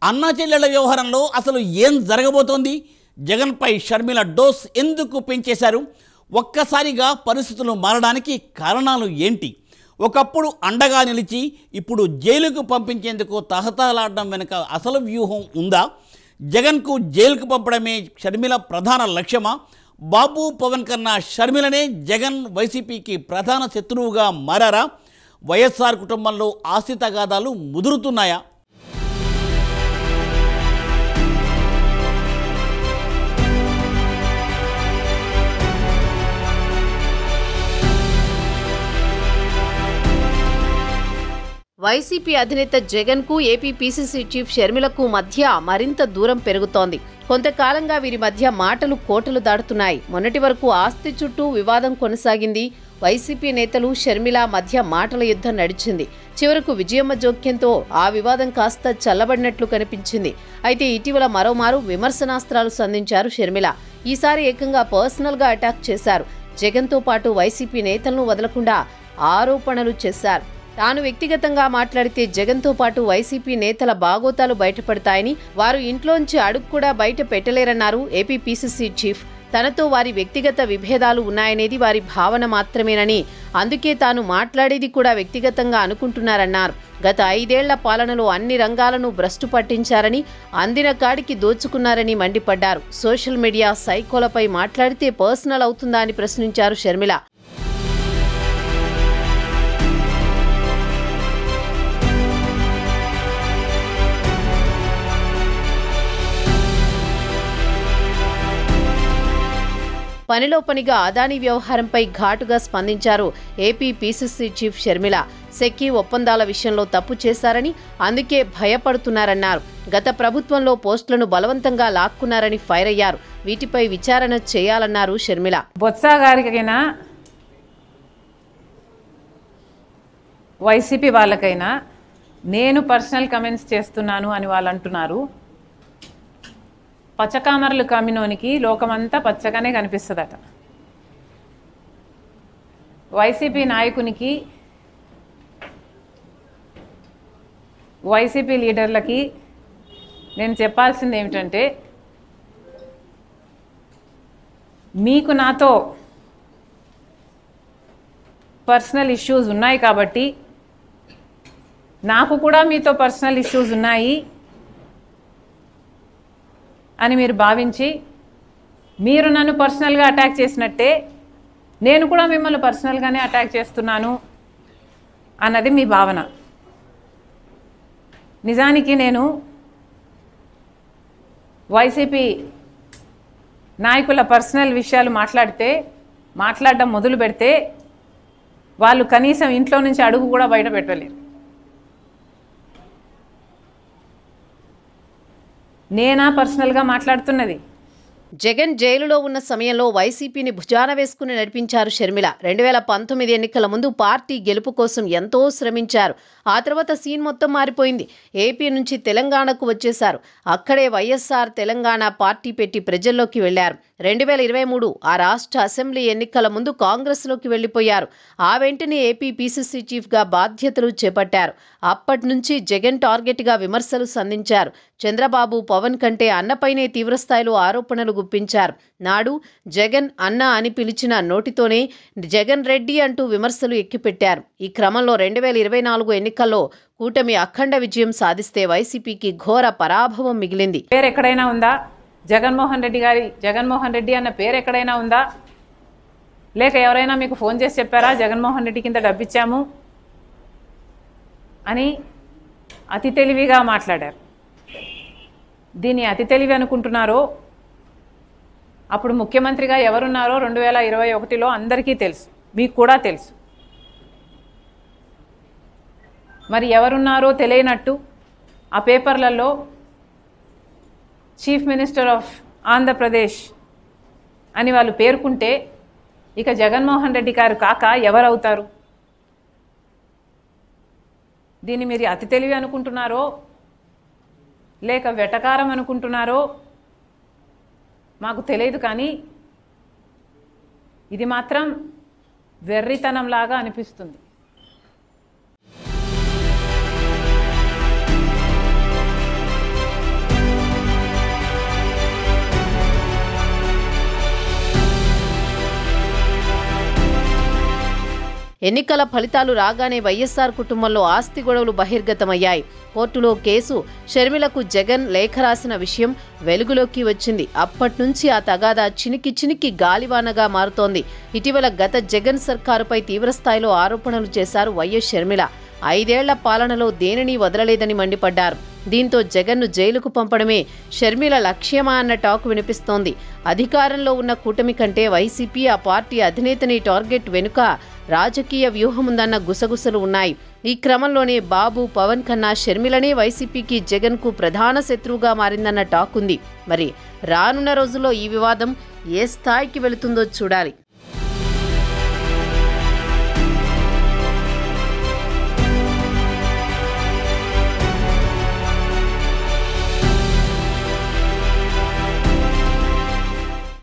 అన్నా చెల్లెళ్ల వ్యవహారంలో అసలు ఏం జరగబోతోంది? జగన్పై షర్మిల డోస్ ఎందుకు పెంచేశారు? ఒక్కసారిగా పరిస్థితులు మారడానికి కారణాలు ఏంటి? ఒకప్పుడు అండగా నిలిచి ఇప్పుడు జైలుకు పంపించేందుకు తహతహలాడడం వెనుక అసలు వ్యూహం ఉందా? జగన్కు జైలుకు పంపడమే షర్మిల ప్రధాన లక్ష్యమా? బాబు పవన్ కన్నా షర్మిలనే జగన్ వైసీపీకి ప్రధాన శత్రువుగా మారారా? వైఎస్ఆర్ కుటుంబంలో ఆస్తి తగాదాలు ముదురుతున్నాయా? వైసీపీ అధినేత జగన్కు ఏపీ పీసీసీ చీఫ్ షర్మిలకు మధ్య మరింత దూరం పెరుగుతోంది. కొంతకాలంగా వీరి మధ్య మాటలు కోటలు దాటుతున్నాయి. మొన్నటి వరకు ఆస్తి చుట్టూ వివాదం కొనసాగింది. వైసీపీ నేతలు షర్మిల మధ్య మాటల యుద్ధం నడిచింది. చివరకు విజయమ్మ జోక్యంతో ఆ వివాదం కాస్త చల్లబడినట్లు కనిపించింది. అయితే ఇటీవల మరోమారు విమర్శనాస్త్రాలు సంధించారు షర్మిల. ఈసారి ఏకంగా పర్సనల్గా అటాక్ చేశారు. జగన్తో పాటు వైసీపీ నేతలను వదలకుండా ఆరోపణలు చేశారు. తాను వ్యక్తిగతంగా మాట్లాడితే జగన్తో పాటు వైసీపీ నేతల బాగోతాలు బయటపడతాయని, వారు ఇంట్లోంచి అడుగు కూడా బయట పెట్టలేరన్నారు ఏపీ పీసీసీ చీఫ్. తనతో వారి వ్యక్తిగత విభేదాలు ఉన్నాయనేది వారి భావన మాత్రమేనని, అందుకే తాను మాట్లాడేది కూడా వ్యక్తిగతంగా అనుకుంటున్నారన్నారు. గత 5 ఏళ్ల పాలనలో అన్ని రంగాలను భ్రష్టు పట్టించారని, అందిన కాడికి దోచుకున్నారని మండిపడ్డారు. సోషల్ మీడియా సైకోలపై మాట్లాడితే పర్సనల్ అవుతుందా అని ప్రశ్నించారు షర్మిల. పనిలో పనిగా అదానీ వ్యవహారంపై ఘాటుగా స్పందించారు AP PCC chief Sharmila. SECI ఒప్పందాల విషయంలో తప్పు చేశారని, అందుకే భయపడుతున్నారన్నారు. గత ప్రభుత్వంలో పోస్టులను బలవంతంగా లాక్కున్నారని ఫైర్ అయ్యారు. వీటిపై విచారణ చేయాలన్నారు షర్మిల. బొత్స గారికైనా వైసీపీ వాళ్ళకైనా నేను పర్సనల్ కమెంట్స్ చేస్తున్నాను అని వాళ్ళు అంటున్నారు. పచ్చకామర్లు కమ్మినోనికి లోకమంతా పచ్చగానే కనిపిస్తుందట. వైసీపీ నాయకునికి, వైసీపీ లీడర్లకి నేను చెప్పాల్సింది ఏమిటంటే, మీకు నాతో పర్సనల్ ఇష్యూస్ ఉన్నాయి కాబట్టి, నాకు కూడా మీతో పర్సనల్ ఇష్యూస్ ఉన్నాయి అని మీరు భావించి మీరు నన్ను పర్సనల్గా అటాక్ చేసినట్టే నేను కూడా మిమ్మల్ని పర్సనల్గానే అటాక్ చేస్తున్నాను అన్నది మీ భావన. నిజానికి నేను వైసీపీ నాయకుల పర్సనల్ విషయాలు మాట్లాడడం మొదలు పెడితే వాళ్ళు కనీసం ఇంట్లో నుంచి అడుగు కూడా బయట పెట్టలేరు. నేనా పర్సనల్గా మాట్లాడుతున్నది? జగన్ జైలులో ఉన్న సమయంలో వైసీపీని భుజాన వేసుకుని నడిపించారు షర్మిల. 2019 ఎన్నికల ముందు పార్టీ గెలుపు కోసం ఎంతో శ్రమించారు. ఆ తర్వాత సీన్ మొత్తం మారిపోయింది. ఏపీ నుంచి తెలంగాణకు వచ్చేశారు. అక్కడే వైఎస్ఆర్ తెలంగాణ పార్టీ పెట్టి ప్రజల్లోకి వెళ్లారు. 2023 ఆ రాష్ట్ర అసెంబ్లీ ఎన్నికల ముందు కాంగ్రెస్లోకి వెళ్లిపోయారు. ఆ వెంటనే ఏపీ పీసీసీ చీఫ్గా బాధ్యతలు చేపట్టారు. అప్పటి నుంచి జగన్ టార్గెట్గా విమర్శలు సంధించారు. చంద్రబాబు, పవన్ కంటే అన్నపైనే తీవ్రస్థాయిలో ఆరోపణలు గుప్పించారు. నాడు జగన్ అన్న అని పిలిచిన నోటితోనే జగన్ రెడ్డి అంటూ విమర్శలు ఎక్కుపెట్టారు. ఈ క్రమంలో 2024 ఎన్నికల్లో కూటమి అఖండ విజయం సాధిస్తే వైసీపీకి ఘోర పరాభవం మిగిలింది. పేరు ఎక్కడైనా ఉందా? జగన్మోహన్ రెడ్డి అన్న పేరు ఎక్కడైనా ఉందా? లేక ఎవరైనా మీకు ఫోన్ చేసి చెప్పారా జగన్మోహన్ రెడ్డి కింద డబ్బిచ్చాము అని? అతి తెలివిగా మాట్లాడారు. దీన్ని అతి తెలివి అనుకుంటున్నారో, అప్పుడు ముఖ్యమంత్రిగా ఎవరున్నారో 2021లో అందరికీ తెలుసు, మీకు కూడా తెలుసు. మరి ఎవరున్నారో తెలియనట్టు ఆ పేపర్లలో చీఫ్ మినిస్టర్ ఆఫ్ ఆంధ్రప్రదేశ్ అని వాళ్ళు పేర్కొంటే ఇక జగన్మోహన్ రెడ్డి గారు కాక ఎవరవుతారు? దీన్ని మీరు అతి తెలివి అనుకుంటున్నారో లేక వెటకారం అనుకుంటున్నారో మాకు తెలియదు, కానీ ఇది మాత్రం వెర్రితనంలాగా అనిపిస్తుంది. ఎన్నికల ఫలితాలు రాగానే వైఎస్ఆర్ కుటుంబంలో ఆస్తి గొడవలు బహిర్గతమయ్యాయి. కోర్టులో కేసు షర్మిలకు జగన్ లేఖ రాసిన విషయం వెలుగులోకి వచ్చింది. అప్పటి నుంచి ఆ తగాదా చినికి గాలివానగా మారుతోంది. ఇటీవల గత జగన్ సర్కారుపై తీవ్రస్థాయిలో ఆరోపణలు చేశారు వైఎస్ షర్మిల. 5 ఏళ్ల పాలనలో దేనిని వదలలేదని మండిపడ్డారు. దీంతో జగన్ను జైలుకు పంపడమే షర్మిల లక్ష్యమా అన్న టాక్ వినిపిస్తోంది. అధికారంలో ఉన్న కూటమి కంటే వైసీపీ ఆ పార్టీ అధినేతని టార్గెట్ వెనుక రాజకీయ వ్యూహముందన్న గుసగుసలు ఉన్నాయి. ఈ క్రమంలోనే బాబు, పవన్ కన్నా షర్మిలనే వైసీపీకి జగన్కు ప్రధాన శత్రువుగా మారిందన్న టాక్ ఉంది. మరి రానున్న రోజుల్లో ఈ వివాదం ఏ స్థాయికి వెళుతుందో చూడాలి.